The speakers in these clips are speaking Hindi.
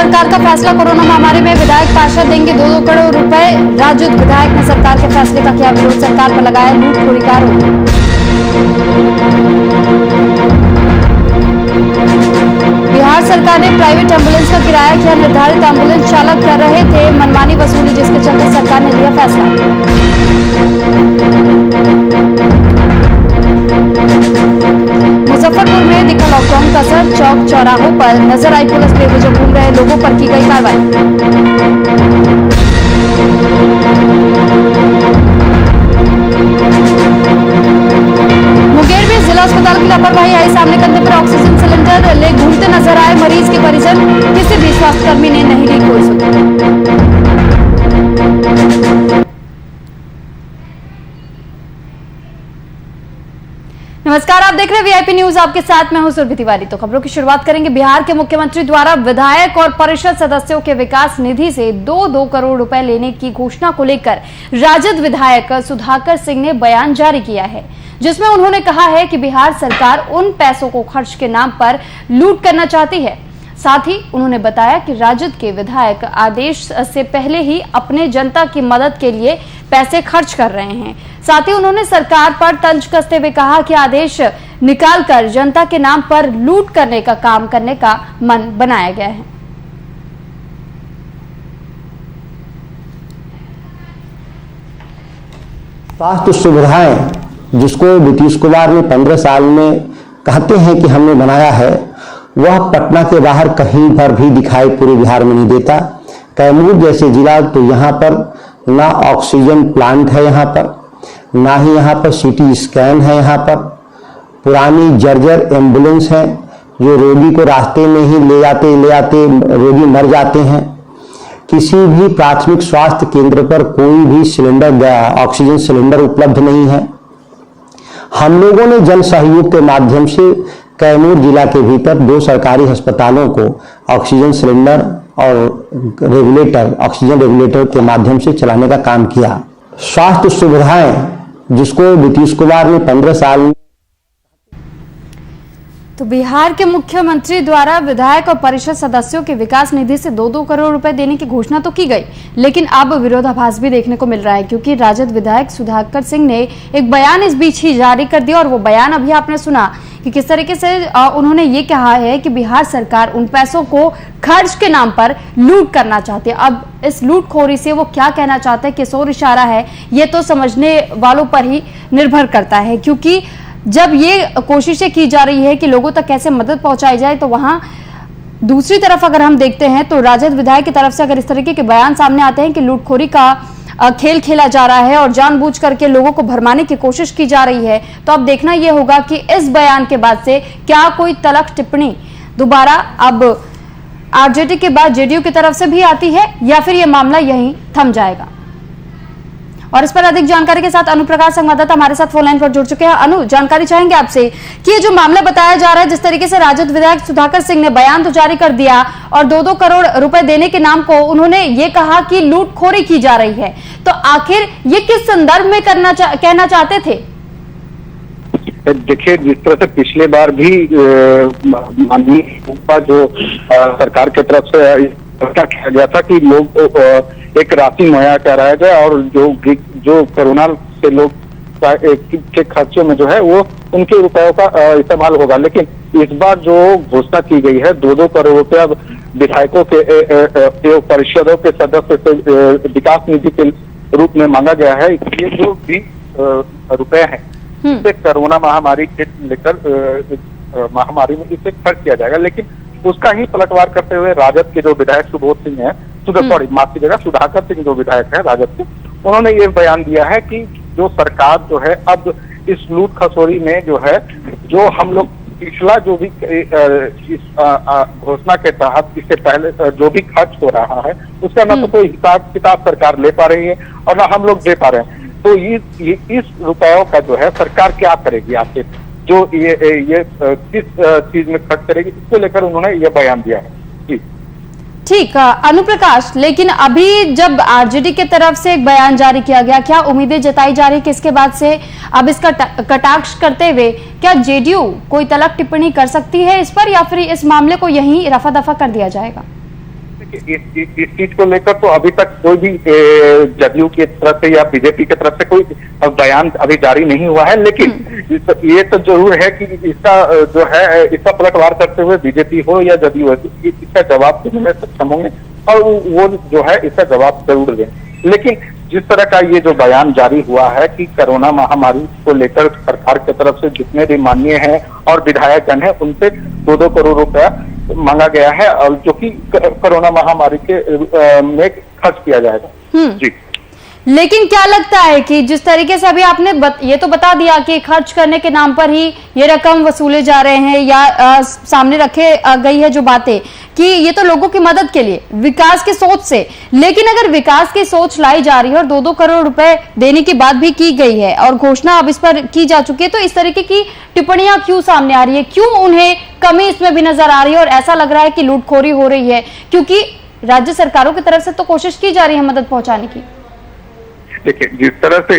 सरकार का फैसला, कोरोना महामारी में विधायक पार्षद देंगे 2-2 करोड़ रुपए। राजद विधायक ने सरकार के फैसले का किया विरोध, सरकार पर लगाया लूटखोरी का आरोप। बिहार सरकार ने प्राइवेट एम्बुलेंस का किराया किया निर्धारित, एम्बुलेंस चालक कर रहे थे मनमानी वसूली, जिसके चलते सरकार ने लिया फैसला। मुजफ्फरपुर में दिखा लॉकडाउन का असर, चौक चौराहों पर नजर आई पुलिस, बेवजह घूम रहे लोगों पर की गई कार्रवाई। मुंगेर में जिला अस्पताल की लापरवाही आई सामने, कंधे पर ऑक्सीजन सिलेंडर ले घूमते नजर आए मरीज के परिजन, किसी भी स्वास्थ्यकर्मी ने नहीं ली कोई सुध। नमस्कार, आप देख रहे हैं वीआईपी न्यूज, आपके साथ मैं हूं सुरभि तिवारी। तो खबरों की शुरुआत करेंगे। बिहार के मुख्यमंत्री द्वारा विधायक और परिषद सदस्यों के विकास निधि से 2-2 करोड़ रुपए लेने की घोषणा को लेकर राजद विधायक सुधाकर सिंह ने बयान जारी किया है, जिसमें उन्होंने कहा है कि बिहार सरकार उन पैसों को खर्च के नाम पर लूट करना चाहती है। साथ ही उन्होंने बताया कि राजद के विधायक आदेश से पहले ही अपने जनता की मदद के लिए पैसे खर्च कर रहे हैं। साथ ही उन्होंने सरकार पर तंज कसते हुए कहा कि आदेश निकालकर जनता के नाम पर लूट करने का काम करने का मन बनाया गया है। स्वास्थ्य सुविधाएं जिसको नीतीश कुमार ने 15 साल में कहते हैं कि हमने बनाया है, वह पटना के बाहर कहीं पर भी दिखाई पूरे बिहार में नहीं देता। कैमूर जैसे जिला, तो यहाँ पर ना ऑक्सीजन प्लांट है, यहाँ पर ना ही यहाँ पर सीटी स्कैन है, यहाँ पर पुरानी जर्जर एम्बुलेंस है जो रोगी को रास्ते में ही ले आते रोगी मर जाते हैं। किसी भी प्राथमिक स्वास्थ्य केंद्र पर कोई भी सिलेंडर, ऑक्सीजन सिलेंडर उपलब्ध नहीं है। हम लोगों ने जन सहयोग के माध्यम से कैमूर जिला के भीतर 2 सरकारी अस्पतालों को ऑक्सीजन सिलेंडर और ऑक्सीजन रेगुलेटर के माध्यम से चलाने का काम किया। स्वास्थ्य सुविधाएं जिसको नीतीश कुमार ने 15 साल में। तो बिहार के मुख्यमंत्री द्वारा विधायक और परिषद सदस्यों के विकास निधि से 2-2 करोड़ रुपए देने की घोषणा तो की गई, लेकिन अब विरोधाभास भी देखने को मिल रहा है, क्योंकि राजद विधायक सुधाकर सिंह ने एक बयान इस बीच ही जारी कर दिया। और वो बयान अभी आपने सुना कि किस तरीके से उन्होंने ये कहा है कि बिहार सरकार उन पैसों को खर्च के नाम पर लूट करना चाहती है। अब इस लूटखोरी से वो क्या कहना चाहते हैं, किस ओर इशारा है, ये तो समझने वालों पर ही निर्भर करता है। क्योंकि जब ये कोशिशें की जा रही है कि लोगों तक कैसे मदद पहुंचाई जाए, तो वहां दूसरी तरफ अगर हम देखते हैं तो राजद विधायक की तरफ से अगर इस तरीके के बयान सामने आते हैं कि लूटखोरी का खेल खेला जा रहा है और जानबूझ करके लोगों को भरमाने की कोशिश की जा रही है, तो अब देखना यह होगा कि इस बयान के बाद से क्या कोई तलख टिप्पणी दोबारा अब आरजेडी के बाद जेडीयू की तरफ से भी आती है, या फिर यह मामला यहीं थम जाएगा। और इस पर अधिक जानकारी के साथ अनुप्रकाश संवाददाता हमारे साथ फोन लाइन पर जुड़ चुके हैं। अनु, जानकारी चाहेंगे आपसे कि ये जो मामला बताया जा रहा है, जिस तरीके से राजद विधायक सुधाकर सिंह ने बयान तो जारी कर दिया और 2-2 करोड़ रुपए देने के नाम को उन्होंने ये कहा कि लूटखोरी की जा रही है, तो आखिर ये किस संदर्भ में कहना चाहते थे? देखिए, जिस तरह से पिछले बार भी माननीय जो सरकार की तरफ से किया गया था कि लोग एक राशि मुहैया कराया जाए और जो कोरोना से लोग के खर्चों में जो है वो उनके रुपयों का इस्तेमाल होगा, लेकिन इस बार जो घोषणा की गई है 2-2 करोड़ रुपया विधायकों के परिषदों के सदस्य से विकास निधि के रूप में मांगा गया है। ये जो 20 रुपए है इसे कोरोना महामारी के लेकर महामारी में इसे खर्च किया जाएगा, लेकिन उसका ही पलटवार करते हुए राजद के जो विधायक सुधाकर सिंह जो विधायक है राजद के, उन्होंने ये बयान दिया है कि जो सरकार जो है अब इस लूट खसोरी में जो है, जो हम लोग पिछला जो भी इस घोषणा के तहत इससे पहले जो भी खर्च हो रहा है उसका ना तो कोई हिसाब किताब सरकार ले पा रही है और ना हम लोग दे पा रहे हैं। तो इस रुपयों का जो है सरकार क्या करेगी, आपके जो ये किस चीज में खर्च करेगी, इसको लेकर उन्होंने ये बयान दिया है। जी ठीक, अनुप्रकाश, लेकिन अभी जब आरजेडी की तरफ से एक बयान जारी किया गया, क्या उम्मीदें जताई जा रही कि इसके बाद से अब इसका कटाक्ष करते हुए क्या जेडीयू कोई तलख टिप्पणी कर सकती है इस पर, या फिर इस मामले को यहीं रफा दफा कर दिया जाएगा? इस चीज को लेकर तो अभी तक कोई भी जदयू की तरफ से या बीजेपी की तरफ से कोई बयान अभी जारी नहीं हुआ है, लेकिन ये तो जरूर है कि इसका जो है इसका पलटवार करते हुए बीजेपी हो या जदयू हो, इसका जवाब देने में सक्षम होंगे और वो जो है इसका जवाब जरूर दें। लेकिन जिस तरह का ये जो बयान जारी हुआ है कि कोरोना महामारी को लेकर सरकार की तरफ से जितने भी माननीय हैं और विधायक जन है उनसे 2-2 करोड़ रुपया मांगा गया है और जो कि कोरोना महामारी के में खर्च किया जाएगा। जी, लेकिन क्या लगता है कि जिस तरीके से अभी आपने ये तो बता दिया कि खर्च करने के नाम पर ही ये रकम वसूले जा रहे हैं या सामने रखे गई है जो बातें कि ये तो लोगों की मदद के लिए विकास की सोच से, लेकिन अगर विकास की सोच लाई जा रही है और 2-2 करोड़ रुपए देने की बात भी की गई है और घोषणा अब इस पर की जा चुकी है, तो इस तरीके की टिप्पणियां क्यों सामने आ रही है? क्यों उन्हें कमी इसमें भी नजर आ रही है और ऐसा लग रहा है कि लूटखोरी हो रही है? क्योंकि राज्य सरकारों की तरफ से तो कोशिश की जा रही है मदद पहुंचाने की। देखिए, जिस तरह से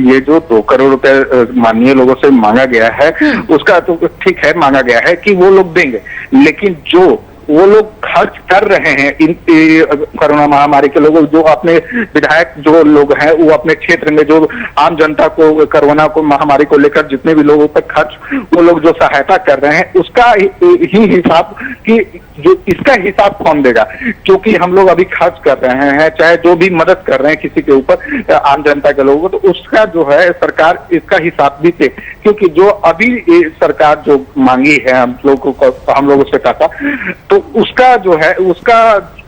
ये जो 2 करोड़ रुपए माननीय लोगों से मांगा गया है उसका तो ठीक है, मांगा गया है कि वो लोग देंगे, लेकिन जो वो लोग खर्च कर रहे हैं इन कोरोना महामारी के लोग, जो अपने विधायक जो लोग हैं वो अपने क्षेत्र में जो आम जनता को कोरोना को महामारी को लेकर जितने भी लोगों पर खर्च वो लोग जो सहायता कर रहे हैं उसका ही हिसाब कि जो इसका हिसाब कौन देगा? क्योंकि हम लोग अभी खर्च कर रहे हैं, चाहे जो भी मदद कर रहे हैं किसी के ऊपर आम जनता के लोगों को, तो उसका जो है सरकार इसका हिसाब भी दे। क्योंकि जो अभी सरकार जो मांगी है हम लोगों से टाका, तो उसका जो है उसका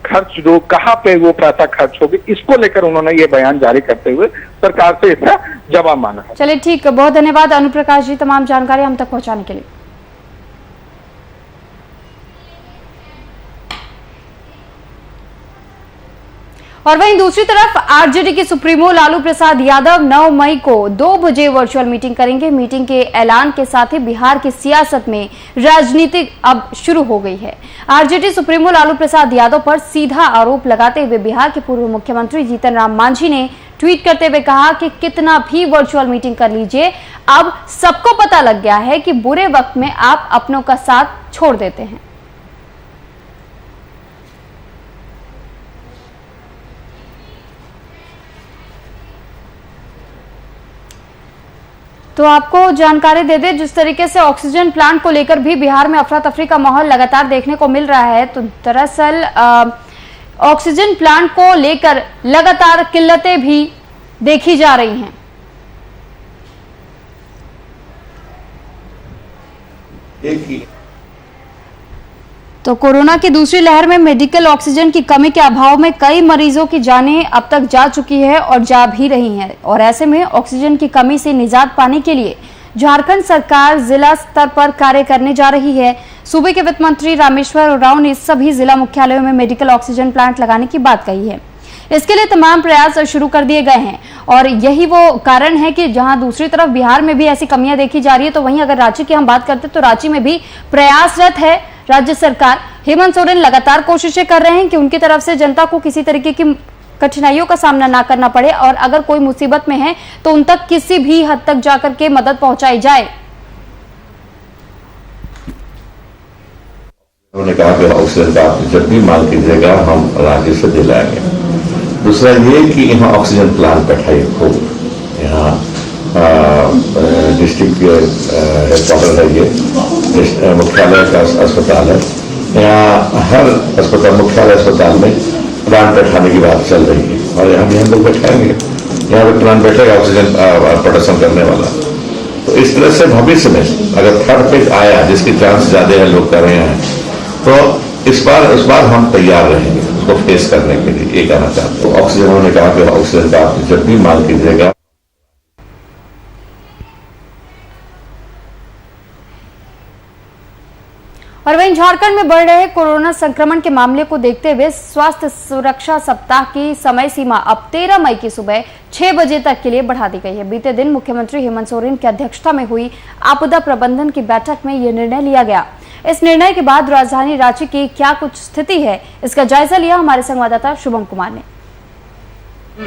खर्च जो कहाँ पे वो पैसा खर्च होगी, इसको लेकर उन्होंने ये बयान जारी करते हुए सरकार से इसका जवाब मांगा है। चलिए ठीक, बहुत धन्यवाद अनुप्रकाश जी तमाम जानकारी हम तक पहुंचाने के लिए। और वहीं दूसरी तरफ आरजेडी के सुप्रीमो लालू प्रसाद यादव 9 मई को 2 बजे वर्चुअल मीटिंग करेंगे। मीटिंग के ऐलान के साथ ही बिहार की सियासत में राजनीति अब शुरू हो गई है। आरजेडी सुप्रीमो लालू प्रसाद यादव पर सीधा आरोप लगाते हुए बिहार के पूर्व मुख्यमंत्री जीतन राम मांझी ने ट्वीट करते हुए कहा कि कितना भी वर्चुअल मीटिंग कर लीजिए, अब सबको पता लग गया है कि बुरे वक्त में आप अपनों का साथ छोड़ देते हैं। तो आपको जानकारी दे दे, जिस तरीके से ऑक्सीजन प्लांट को लेकर भी बिहार में अफरा तफरी का माहौल लगातार देखने को मिल रहा है। तो दरअसल ऑक्सीजन प्लांट को लेकर लगातार किल्लतें भी देखी जा रही हैं। तो कोरोना की दूसरी लहर में मेडिकल ऑक्सीजन की कमी के अभाव में कई मरीजों की जानें अब तक जा चुकी है और जा भी रही हैं। और ऐसे में ऑक्सीजन की कमी से निजात पाने के लिए झारखंड सरकार जिला स्तर पर कार्य करने जा रही है। सूबे के वित्त मंत्री रामेश्वर उरांव ने सभी जिला मुख्यालयों में मेडिकल ऑक्सीजन प्लांट लगाने की बात कही है। इसके लिए तमाम प्रयास शुरू कर दिए गए हैं और यही वो कारण है कि जहां दूसरी तरफ बिहार में भी ऐसी कमियां देखी जा रही है, तो वहीं अगर रांची की हम बात करते तो रांची में भी प्रयासरत है राज्य सरकार। हेमंत सोरेन लगातार कोशिशें कर रहे हैं कि उनकी तरफ से जनता को किसी तरीके की कठिनाइयों का सामना ना करना पड़े और अगर कोई मुसीबत में है तो उन तक किसी भी हद तक जाकर के मदद पहुंचाई जाए। उन्होंने कहा कि ऑक्सीजन का आप जब भी मांग कीजिएगा हम राज्य से दिलाएंगे। दूसरा ये कि यहाँ ऑक्सीजन प्लांट बैठाई हो, यहाँ डिस्ट्रिक्ट हेडक्वार्टर है, ये मुख्यालय का अस्पताल है, यहाँ हर अस्पताल मुख्यालय अस्पताल में प्लांट बैठाने की बात चल रही है और यहाँ भी हम लोग बैठाएंगे। यहाँ पे प्लांट बैठेगा ऑक्सीजन प्रोडक्शन करने वाला। तो इस तरह से भविष्य में अगर थर्ड फेज आया, जिसकी चांस ज्यादा है, लोग कर रहे हैं, तो इस बार हम तैयार रहेंगे उसको फेस करने के लिए। ये कहना चाहते हैं। ऑक्सीजन, उन्होंने कहा कि ऑक्सीजन का आप जब भी मांग कीजिएगा। और वहीं झारखंड में बढ़ रहे कोरोना संक्रमण के मामले को देखते हुए स्वास्थ्य सुरक्षा सप्ताह की समय सीमा अब 13 मई की सुबह 6 बजे तक के लिए बढ़ा दी गई है। बीते दिन मुख्यमंत्री हेमंत सोरेन की अध्यक्षता में हुई आपदा प्रबंधन की बैठक में यह निर्णय लिया गया। इस निर्णय के बाद राजधानी रांची की क्या कुछ स्थिति है, इसका जायजा लिया हमारे संवाददाता शुभम कुमार ने।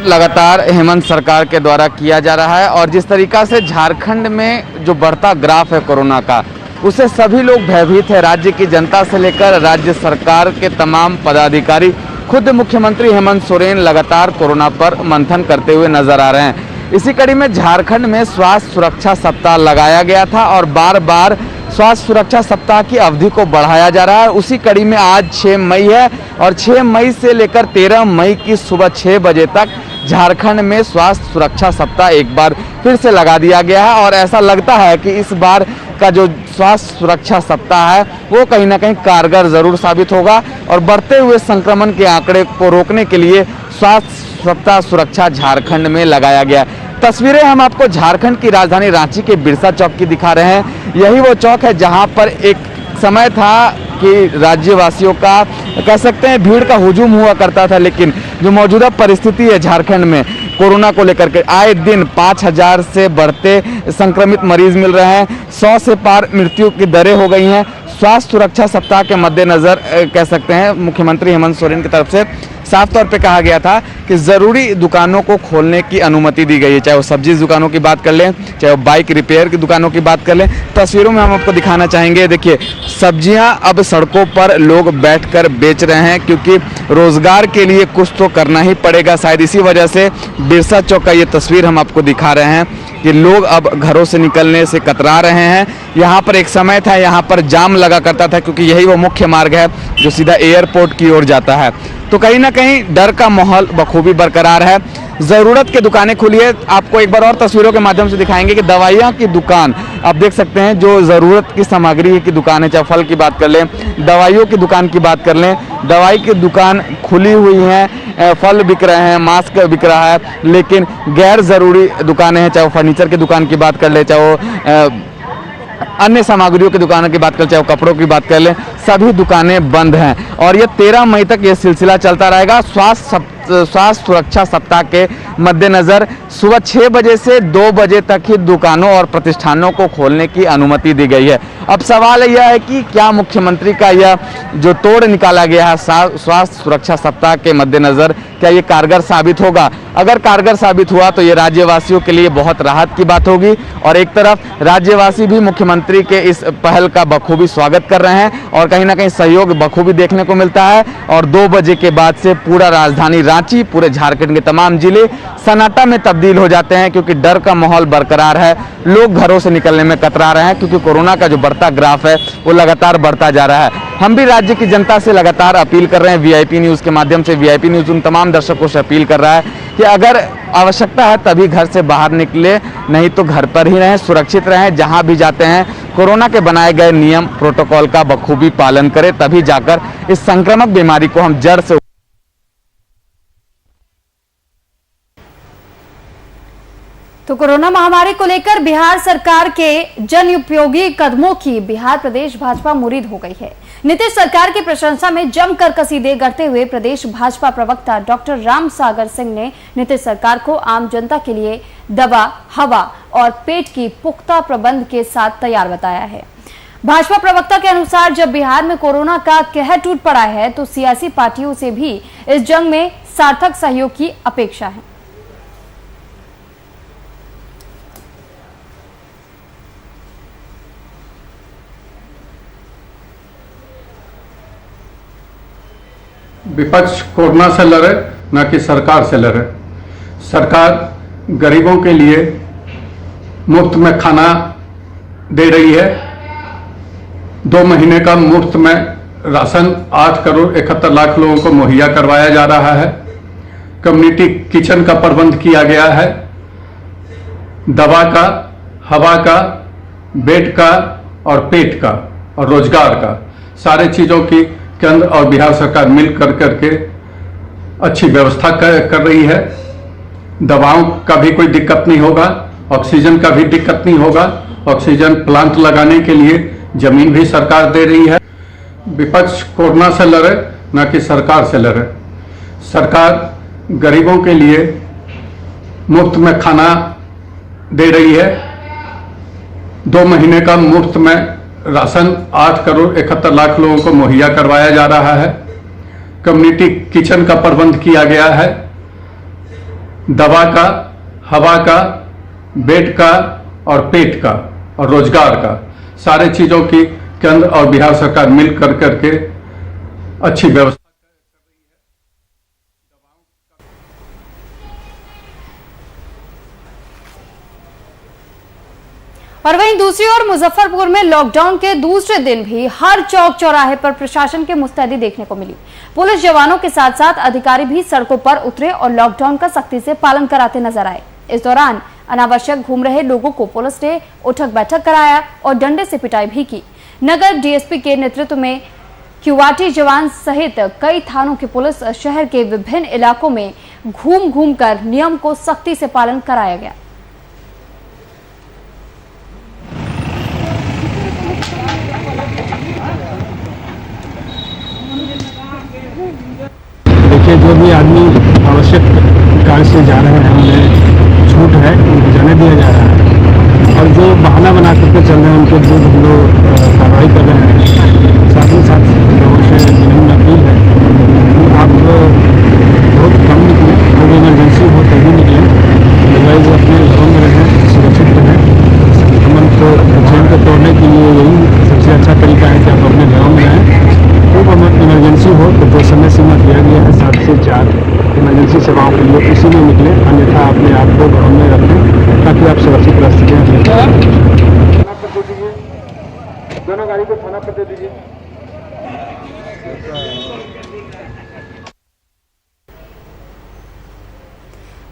लगातार हेमंत सरकार के द्वारा किया जा रहा है और जिस तरीका से झारखंड में जो बढ़ता ग्राफ है कोरोना का, उससे सभी लोग भयभीत है। राज्य की जनता से लेकर राज्य सरकार के तमाम पदाधिकारी खुद मुख्यमंत्री हेमंत सोरेन लगातार कोरोना पर मंथन करते हुए नजर आ रहे हैं। इसी कड़ी में झारखंड में स्वास्थ्य सुरक्षा सप्ताह लगाया गया था और बार बार स्वास्थ्य सुरक्षा सप्ताह की अवधि को बढ़ाया जा रहा है। उसी कड़ी में आज 6 मई है और 6 मई से लेकर 13 मई की सुबह 6 बजे तक झारखंड में स्वास्थ्य सुरक्षा सप्ताह एक बार फिर से लगा दिया गया है और ऐसा लगता है कि इस बार का जो स्वास्थ्य सुरक्षा सप्ताह है वो कहीं ना कहीं कारगर जरूर साबित होगा और बढ़ते हुए संक्रमण के आंकड़े को रोकने के लिए स्वास्थ्य सप्ताह सुरक्षा झारखंड में लगाया गया। तस्वीरें हम आपको झारखंड की राजधानी रांची के बिरसा चौक की दिखा रहे हैं। यही वो चौक है जहां पर एक समय था कि राज्यवासियों का कह सकते हैं भीड़ का हुजूम हुआ करता था, लेकिन जो मौजूदा परिस्थिति है झारखंड में कोरोना को लेकर के आए दिन 5000 से बढ़ते संक्रमित मरीज मिल रहे हैं, 100 से पार मृत्यु की दरें हो गई हैं। स्वास्थ्य सुरक्षा सप्ताह के मद्देनजर कह सकते हैं मुख्यमंत्री हेमंत सोरेन की तरफ से साफ तौर पे कहा गया था कि जरूरी दुकानों को खोलने की अनुमति दी गई है, चाहे वो सब्जी दुकानों की बात कर लें, चाहे वो बाइक रिपेयर की दुकानों की बात कर लें। तस्वीरों में हम आपको दिखाना चाहेंगे, देखिए सब्जियां अब सड़कों पर लोग बैठकर बेच रहे हैं क्योंकि रोजगार के लिए कुछ तो करना ही पड़ेगा। शायद इसी वजह से बिरसा चौक का ये तस्वीर हम आपको दिखा रहे हैं कि लोग अब घरों से निकलने से कतरा रहे हैं। यहाँ पर एक समय था यहाँ पर जाम लगा करता था क्योंकि यही वो मुख्य मार्ग है जो सीधा एयरपोर्ट की ओर जाता है, तो कहीं ना कहीं डर का माहौल बखूबी बरकरार है। ज़रूरत की दुकानें खुली है। आपको एक बार और तस्वीरों के माध्यम से दिखाएंगे कि दवाइयाँ की दुकान आप देख सकते हैं, जो ज़रूरत की सामग्री की दुकान है, चाहे फल की बात कर लें, दवाइयों की दुकान की बात कर लें, दवाई की दुकान खुली हुई हैं, फल बिक रहे हैं, मास्क बिक रहा है, लेकिन गैर ज़रूरी दुकानें हैं, चाहे वो फर्नीचर की दुकान की बात कर लें, चाहे वो अन्य सामग्रियों की दुकानों की बात कर, चाहे कपड़ों की बात कर लें, सभी दुकानें बंद हैं और ये 13 मई तक ये सिलसिला चलता रहेगा। स्वास्थ्य सुरक्षा सप्ताह के मद्देनजर सुबह 6 बजे से 2 बजे तक ही दुकानों और प्रतिष्ठानों को खोलने की अनुमति दी गई है। अब सवाल यह है कि क्या मुख्यमंत्री का यह जो तोड़ निकाला गया है स्वास्थ्य सुरक्षा सप्ताह के मद्देनजर, क्या ये कारगर साबित होगा? अगर कारगर साबित हुआ तो ये राज्यवासियों के लिए बहुत राहत की बात होगी और एक तरफ राज्यवासी भी मुख्यमंत्री के इस पहल का बखूबी स्वागत कर रहे हैं और कहीं ना कहीं सहयोग बखूबी देखने को मिलता है और 2 बजे के बाद से पूरा राजधानी रांची, पूरे झारखंड के तमाम जिले सन्नाटा में तब्दील हो जाते हैं क्योंकि डर का माहौल बरकरार है। लोग घरों से निकलने में कतरा रहे हैं क्योंकि कोरोना का जो बढ़ता ग्राफ है वो लगातार बढ़ता जा रहा है। हम भी राज्य की जनता से लगातार अपील कर रहे हैं, वीआईपी न्यूज़ के माध्यम से वीआईपी न्यूज़ उन तमाम दर्शकों से अपील कर रहा है कि अगर आवश्यकता है तभी घर से बाहर निकले, नहीं तो घर पर ही रहें, सुरक्षित रहें। जहां भी जाते हैं कोरोना के बनाए गए नियम प्रोटोकॉल का बखूबी पालन करें, तभी जाकर इस संक्रामक बीमारी को हम जड़ से। तो कोरोना महामारी को लेकर बिहार सरकार के जन उपयोगी कदमों की बिहार प्रदेश भाजपा मुरीद हो गई है। नीतीश सरकार की प्रशंसा में जमकर कसीदे गढ़ते हुए प्रदेश भाजपा प्रवक्ता डॉक्टर राम सागर सिंह ने नीतीश सरकार को आम जनता के लिए दवा, हवा और पेट की पुख्ता प्रबंध के साथ तैयार बताया है। भाजपा प्रवक्ता के अनुसार जब बिहार में कोरोना का कहर टूट पड़ा है तो सियासी पार्टियों से भी इस जंग में सार्थक सहयोग की अपेक्षा है। विपक्ष कोरोना से लड़े, न कि सरकार से लड़े। सरकार गरीबों के लिए मुफ्त में खाना दे रही है। 2 महीने का मुफ्त में राशन 8 करोड़ 71 लाख लोगों को मुहैया करवाया जा रहा है। कम्युनिटी किचन का प्रबंध किया गया है। दवा का, हवा का, बेड का और पेट का और रोजगार का, सारे चीज़ों की केंद्र और बिहार सरकार मिल करके अच्छी व्यवस्था कर रही है। दवाओं का भी कोई दिक्कत नहीं होगा, ऑक्सीजन का भी दिक्कत नहीं होगा। ऑक्सीजन प्लांट लगाने के लिए जमीन भी सरकार दे रही है। विपक्ष कोरोना से लड़े, न कि सरकार से लड़े। सरकार गरीबों के लिए मुफ्त में खाना दे रही है। 2 महीने का मुफ्त में राशन 8 करोड़ 71 लाख लोगों को मुहैया करवाया जा रहा है। कम्युनिटी किचन का प्रबंध किया गया है। दवा का, हवा का, बेड का और पेट का और रोजगार का, सारे चीज़ों की केंद्र और बिहार सरकार मिल करके अच्छी व्यवस्था और वहीं दूसरी ओर मुजफ्फरपुर में लॉकडाउन के दूसरे दिन भी हर चौक चौराहे पर प्रशासन की मुस्तैदी देखने को मिली। पुलिस जवानों के साथ साथ अधिकारी भी सड़कों पर उतरे और लॉकडाउन का सख्ती से पालन कराते नजर आए। इस दौरान अनावश्यक घूम रहे लोगों को पुलिस ने उठक बैठक कराया और डंडे से पिटाई भी की। नगर डीएसपी के नेतृत्व में क्यूआरटी जवान सहित कई थानों की पुलिस शहर के विभिन्न इलाकों में घूम घूम कर नियम को सख्ती से पालन कराया गया। देखिए, जो भी आदमी आवश्यक कार्य से जा रहे हैं उन्हें छूट है, उनको जाने दिया जा रहा है और जो बहाना बना करके चल रहे हैं उनके विरुद्ध हम लोग कार्रवाई कर रहे हैं। साथ ही साथ लोगों से विनम्र अपील है कि आप बहुत कम निकलें, अगर इमरजेंसी हो तभी निकलें, अदरवाइज अपने घरों में रहें, सुरक्षित रहें। संक्रमण को चेन को तोड़ने के लिए यही सबसे अच्छा तरीका है कि आप अपने घरों में रहें। खूब इमरजेंसी हो तो जो समय सीमा दिया गया है 7 से 4 इमरजेंसी सेवाओं के लिए इसी में निकले, अन्यथा अपने आप को घरों में रखें ताकि आप सुरक्षित रह सकें। दोनों गाड़ी को थाना पर दे दीजिए।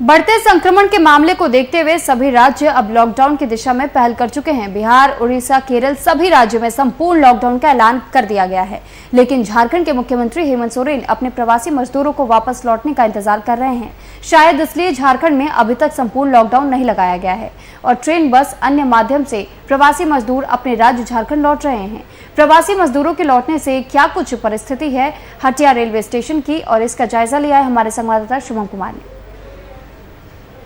बढ़ते संक्रमण के मामले को देखते हुए सभी राज्य अब लॉकडाउन की दिशा में पहल कर चुके हैं। बिहार, उड़ीसा, केरल सभी राज्यों में संपूर्ण लॉकडाउन का ऐलान कर दिया गया है। लेकिन झारखंड के मुख्यमंत्री हेमंत सोरेन अपने प्रवासी मजदूरों को वापस लौटने का इंतजार कर रहे हैं। शायद इसलिए झारखंड में अभी तक संपूर्ण लॉकडाउन नहीं लगाया गया है और ट्रेन, बस, अन्य माध्यम से प्रवासी मजदूर अपने राज्य झारखंड लौट रहे हैं। प्रवासी मजदूरों के लौटने से क्या कुछ परिस्थिति है हटिया रेलवे स्टेशन की, और इसका जायजा लिया है हमारे संवाददाता शुभम कुमार ने।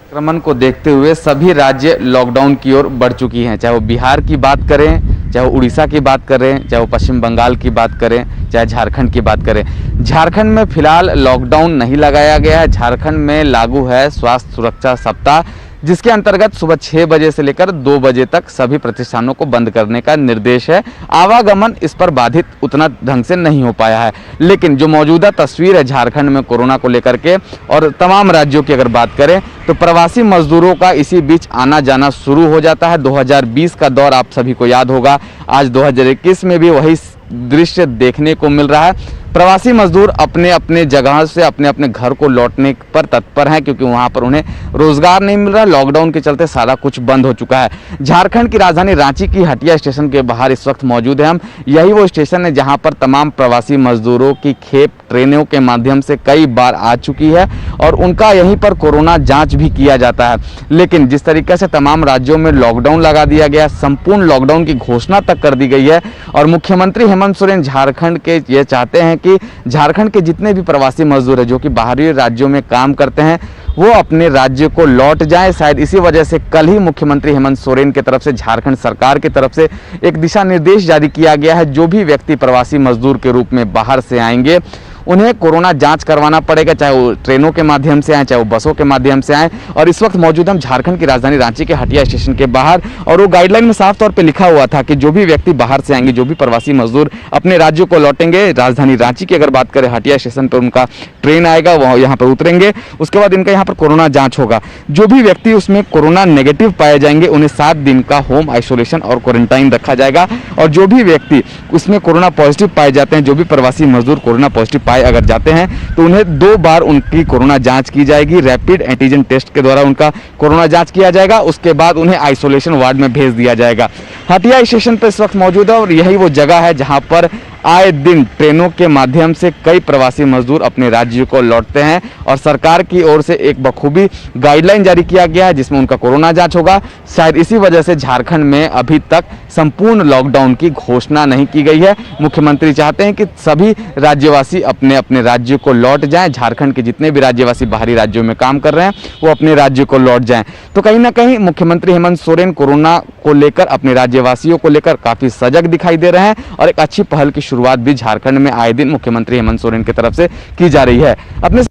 संक्रमण को देखते हुए सभी राज्य लॉकडाउन की ओर बढ़ चुकी हैं। चाहे वो बिहार की बात करें, चाहे वो उड़ीसा की बात करें, चाहे वो पश्चिम बंगाल की बात करें, चाहे झारखंड की बात करें। झारखंड में फिलहाल लॉकडाउन नहीं लगाया गया है। झारखंड में लागू है स्वास्थ्य सुरक्षा सप्ताह, जिसके अंतर्गत सुबह 6 बजे से लेकर 2 बजे तक सभी प्रतिष्ठानों को बंद करने का निर्देश है। आवागमन इस पर बाधित उतना ढंग से नहीं हो पाया है, लेकिन जो मौजूदा तस्वीर है झारखंड में कोरोना को लेकर के और तमाम राज्यों की अगर बात करें तो प्रवासी मजदूरों का इसी बीच आना जाना शुरू हो जाता है। 2020 का दौर आप सभी को याद होगा, आज 2021 में भी वही दृश्य देखने को मिल रहा है। प्रवासी मजदूर अपने अपने जगह से अपने अपने घर को लौटने पर तत्पर हैं, क्योंकि वहां पर उन्हें रोजगार नहीं मिल रहा। लॉकडाउन के चलते सारा कुछ बंद हो चुका है। झारखंड की राजधानी रांची की हटिया स्टेशन के बाहर इस वक्त मौजूद है हम। यही वो स्टेशन है जहां पर तमाम प्रवासी मजदूरों की खेप ट्रेनों के माध्यम से कई बार आ चुकी है और उनका यहीं पर कोरोना जांच भी किया जाता है। लेकिन जिस तरीके से तमाम राज्यों में लॉकडाउन लगा दिया गया, संपूर्ण लॉकडाउन की घोषणा तक कर दी गई है और मुख्यमंत्री हेमंत सोरेन झारखंड के ये चाहते हैं कि झारखंड के जितने भी प्रवासी मजदूर हैं जो कि बाहरी राज्यों में काम करते हैं वो अपने राज्य को लौट जाएं। शायद इसी वजह से कल ही मुख्यमंत्री हेमंत सोरेन की तरफ से झारखंड सरकार की तरफ से एक दिशा निर्देश जारी किया गया है। जो भी व्यक्ति प्रवासी मजदूर के रूप में बाहर से आएंगे उन्हें कोरोना जांच करवाना पड़ेगा, चाहे वो ट्रेनों के माध्यम से आए, चाहे वो बसों के माध्यम से आए। और इस वक्त मौजूद हम झारखंड की राजधानी रांची के हटिया स्टेशन के बाहर, और वो गाइडलाइन में साफ तौर पे लिखा हुआ था कि जो भी व्यक्ति बाहर से आएंगे, जो भी प्रवासी मजदूर अपने राज्यों को लौटेंगे, राजधानी रांची की अगर बात करें हटिया स्टेशन पर उनका ट्रेन आएगा, वह यहाँ पर उतरेंगे, उसके बाद इनका यहाँ पर कोरोना जाँच होगा। जो भी व्यक्ति उसमें कोरोना नेगेटिव पाए जाएंगे उन्हें 7 दिन का होम आइसोलेशन और क्वारंटाइन रखा जाएगा। और जो भी व्यक्ति उसमें कोरोना पॉजिटिव पाए जाते हैं, जो भी प्रवासी मजदूर कोरोना पॉजिटिव पाए अगर जाते हैं तो उन्हें 2 बार उनकी कोरोना जांच की जाएगी। रैपिड एंटीजन टेस्ट के द्वारा उनका कोरोना जांच किया जाएगा, उसके बाद उन्हें आइसोलेशन वार्ड में भेज दिया जाएगा। हटिया स्टेशन पर इस वक्त मौजूद है और यही वो जगह है जहां पर आए दिन ट्रेनों के माध्यम से कई प्रवासी मजदूर अपने राज्य को लौटते हैं और सरकार की ओर से एक बखूबी गाइडलाइन जारी किया गया है जिसमें उनका कोरोना जांच होगा। शायद इसी वजह से झारखंड में अभी तक संपूर्ण लॉकडाउन की घोषणा नहीं की गई है। मुख्यमंत्री चाहते हैं कि सभी राज्यवासी अपने अपने राज्य को लौट जाएं। झारखंड के जितने भी राज्यवासी बाहरी राज्यों में काम कर रहे हैं वो अपने राज्य को लौट जाएं। तो कहीं ना कहीं मुख्यमंत्री हेमंत सोरेन कोरोना को लेकर, अपने राज्यवासियों को लेकर काफी सजग दिखाई दे रहे हैं और एक अच्छी पहल की शुरुआत भी झारखंड में आए दिन मुख्यमंत्री हेमंत सोरेन की तरफ से की जा रही है। अपने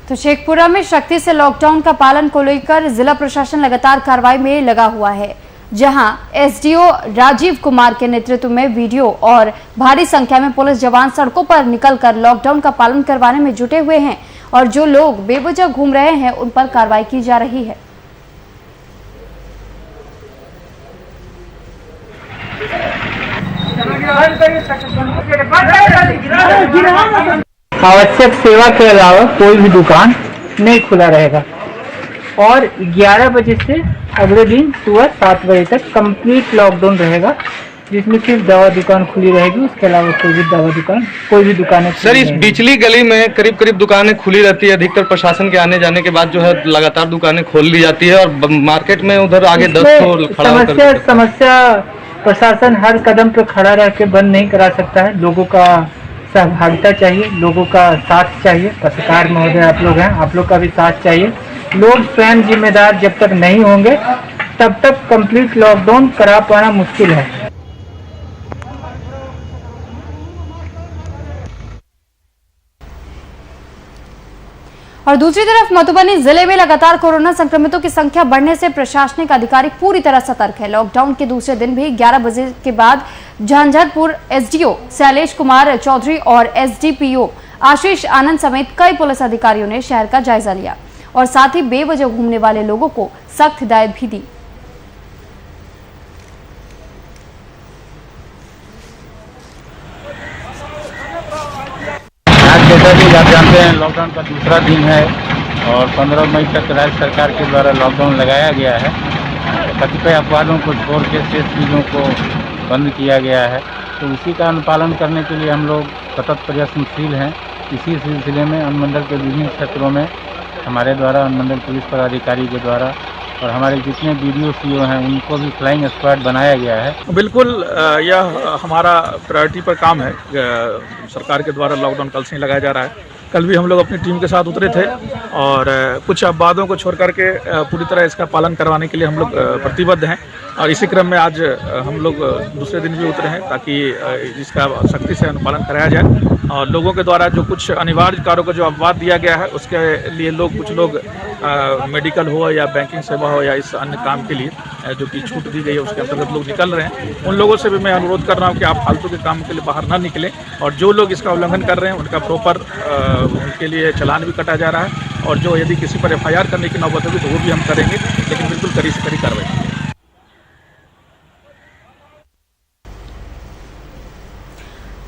तो शेखपुरा में सख्ती से लॉकडाउन का पालन को लेकर जिला प्रशासन लगातार कार्रवाई में लगा हुआ है, जहां एसडीओ राजीव कुमार के नेतृत्व में वीडियो और भारी संख्या में पुलिस जवान सड़कों पर निकलकर लॉकडाउन का पालन करवाने में जुटे हुए हैं और जो लोग बेवजह घूम रहे हैं उन पर कार्रवाई की जा रही है। आवश्यक सेवा के अलावा कोई भी दुकान नहीं खुला रहेगा और 11 बजे से अगले दिन सुबह 7 बजे तक कंप्लीट लॉकडाउन रहेगा, जिसमें सिर्फ दवा दुकान खुली रहेगी। उसके अलावा कोई भी दुकानें सर, इस बिचली गली में करीब करीब दुकानें खुली रहती है। अधिकतर प्रशासन के आने जाने के बाद जो है लगातार दुकानें खोल ली जाती है और मार्केट में उधर आगे 10 खड़ा समस्या प्रशासन हर कदम पे खड़ा रह के बंद नहीं करा सकता है। लोगों का सहभागिता चाहिए, लोगों का साथ चाहिए। पत्रकार महोदय आप लोग हैं, आप लोग का भी साथ चाहिए। लोग स्वयं जिम्मेदार जब तक नहीं होंगे तब तक कंप्लीट लॉकडाउन करा पाना मुश्किल है। और दूसरी तरफ मधुबनी जिले में लगातार कोरोना संक्रमितों की संख्या बढ़ने से प्रशासनिक अधिकारी पूरी तरह सतर्क है। लॉकडाउन के दूसरे दिन भी 11 बजे के बाद झंझारपुर एसडीओ शैलेश कुमार चौधरी और एसडीपीओ आशीष आनंद समेत कई पुलिस अधिकारियों ने शहर का जायजा लिया और साथ ही बेवजह घूमने वाले लोगों को सख्त हिदायत भी दी। जैसा कि आप जानते हैं, लॉकडाउन का दूसरा दिन है और 15 मई तक राज्य सरकार के द्वारा लॉकडाउन लगाया गया है। कतिपय अपवादों को छोड़ के शेष चीज़ों को बंद किया गया है, तो उसी का अनुपालन करने के लिए हम लोग सतत प्रयत्नशील हैं। इसी सिलसिले में अनुमंडल के विभिन्न क्षेत्रों में हमारे द्वारा अनुमंडल पुलिस पदाधिकारी के द्वारा और हमारे जितने BDO CO हैं उनको भी फ्लाइंग स्क्वाड बनाया गया है। बिल्कुल, यह हमारा प्रायोरिटी पर काम है। सरकार के द्वारा लॉकडाउन कल से ही लगाया जा रहा है। कल भी हम लोग अपनी टीम के साथ उतरे थे और कुछ अपवादों को छोड़ करके पूरी तरह इसका पालन करवाने के लिए हम लोग प्रतिबद्ध हैं और इसी क्रम में आज हम लोग दूसरे दिन भी उतरे हैं ताकि इसका सख्ती से अनुपालन कराया जाए और लोगों के द्वारा जो कुछ अनिवार्य कार्यों को जो अपवाद दिया गया है उसके लिए कुछ लोग मेडिकल हो या बैंकिंग सेवा हो या इस अन्य काम के लिए जो कि छूट दी गई है उसके अंतर्गत लोग निकल रहे हैं। उन लोगों से भी मैं अनुरोध कर रहा हूं कि आप फालतू के काम के लिए बाहर ना निकलें और जो लोग इसका उल्लंघन कर रहे हैं उनका प्रॉपर उनके लिए चालान भी कटा जा रहा है और जो यदि किसी पर FIR करने की नौबत होगी तो वो भी हम करेंगे, लेकिन बिल्कुल कड़ी से कड़ी कार्रवाई।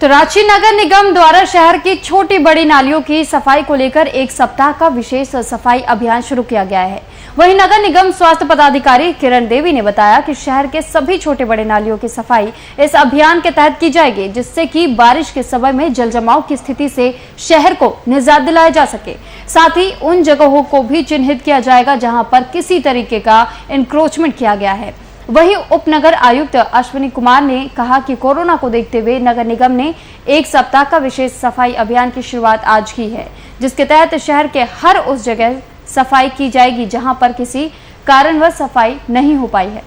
तो रांची नगर निगम द्वारा शहर की छोटी बड़ी नालियों की सफाई को लेकर एक सप्ताह का विशेष सफाई अभियान शुरू किया गया है। वहीं नगर निगम स्वास्थ्य पदाधिकारी किरण देवी ने बताया कि शहर के सभी छोटे बड़े नालियों की सफाई इस अभियान के तहत की जाएगी, जिससे कि बारिश के समय में जल जमाव की स्थिति से शहर को निजात दिलाया जा सके। साथ ही उन जगहों को भी चिन्हित किया जाएगा जहां पर किसी तरीके का इंक्रोचमेंट किया गया है। वहीं उपनगर आयुक्त अश्विनी कुमार ने कहा कि कोरोना को देखते हुए नगर निगम ने एक सप्ताह का विशेष सफाई अभियान की शुरुआत आज की है, जिसके तहत शहर के हर उस जगह सफाई की जाएगी जहां पर किसी कारणवश सफाई नहीं हो पाई है।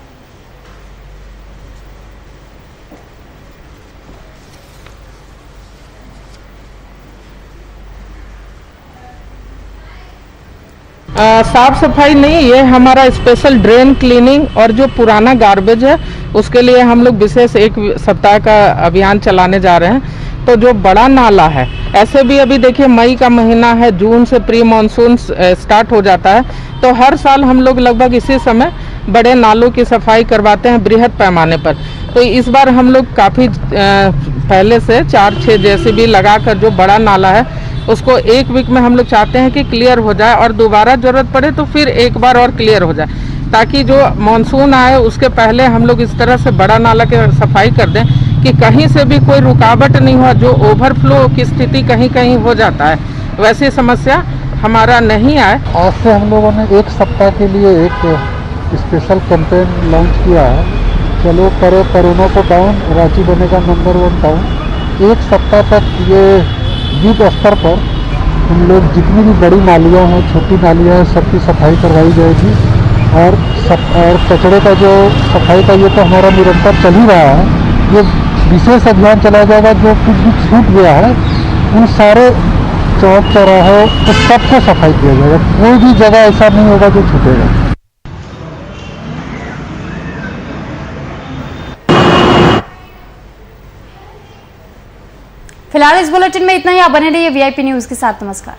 साफ सफाई नहीं, ये हमारा स्पेशल ड्रेन क्लीनिंग और जो पुराना गार्बेज है उसके लिए हम लोग विशेष एक सप्ताह का अभियान चलाने जा रहे हैं। तो जो बड़ा नाला है, ऐसे भी अभी देखिए मई का महीना है, जून से प्री मानसून स्टार्ट हो जाता है, तो हर साल हम लोग लगभग इसी समय बड़े नालों की सफाई करवाते हैं बृहद पैमाने पर। तो इस बार हम लोग काफ़ी पहले से 4-6 JCB लगाकर जो बड़ा नाला है उसको 1 वीक में हम लोग चाहते हैं कि क्लियर हो जाए और दोबारा जरूरत पड़े तो फिर एक बार और क्लियर हो जाए, ताकि जो मानसून आए उसके पहले हम लोग इस तरह से बड़ा नाला की सफाई कर दें कि कहीं से भी कोई रुकावट नहीं हो। जो ओवरफ्लो की स्थिति कहीं कहीं हो जाता है, वैसी समस्या हमारा नहीं आए। आज से हम लोगों ने एक सप्ताह के लिए एक स्पेशल कैंपेन लॉन्च किया है, चलो करो कोरोना को डाउन, रांची बनेगा नंबर 1 टाउन। एक सप्ताह तक ये युद्ध स्तर पर हम लोग जितनी भी बड़ी नालियाँ हैं, छोटी नालियाँ हैं, सबकी सफाई करवाई जाएगी और कचरे का जो सफाई का ये तो हमारा निरंतर चल ही रहा है। ये विशेष अभियान चलाया जाएगा, जो कुछ भी छूट गया है उन सारे चौक चौराहे तो सबको सफाई किया जाएगा, कोई भी जगह ऐसा नहीं होगा जो छूटेगा। फिलहाल इस बुलेटिन में इतना ही। आप बने रहिए VIP न्यूज के साथ। नमस्कार।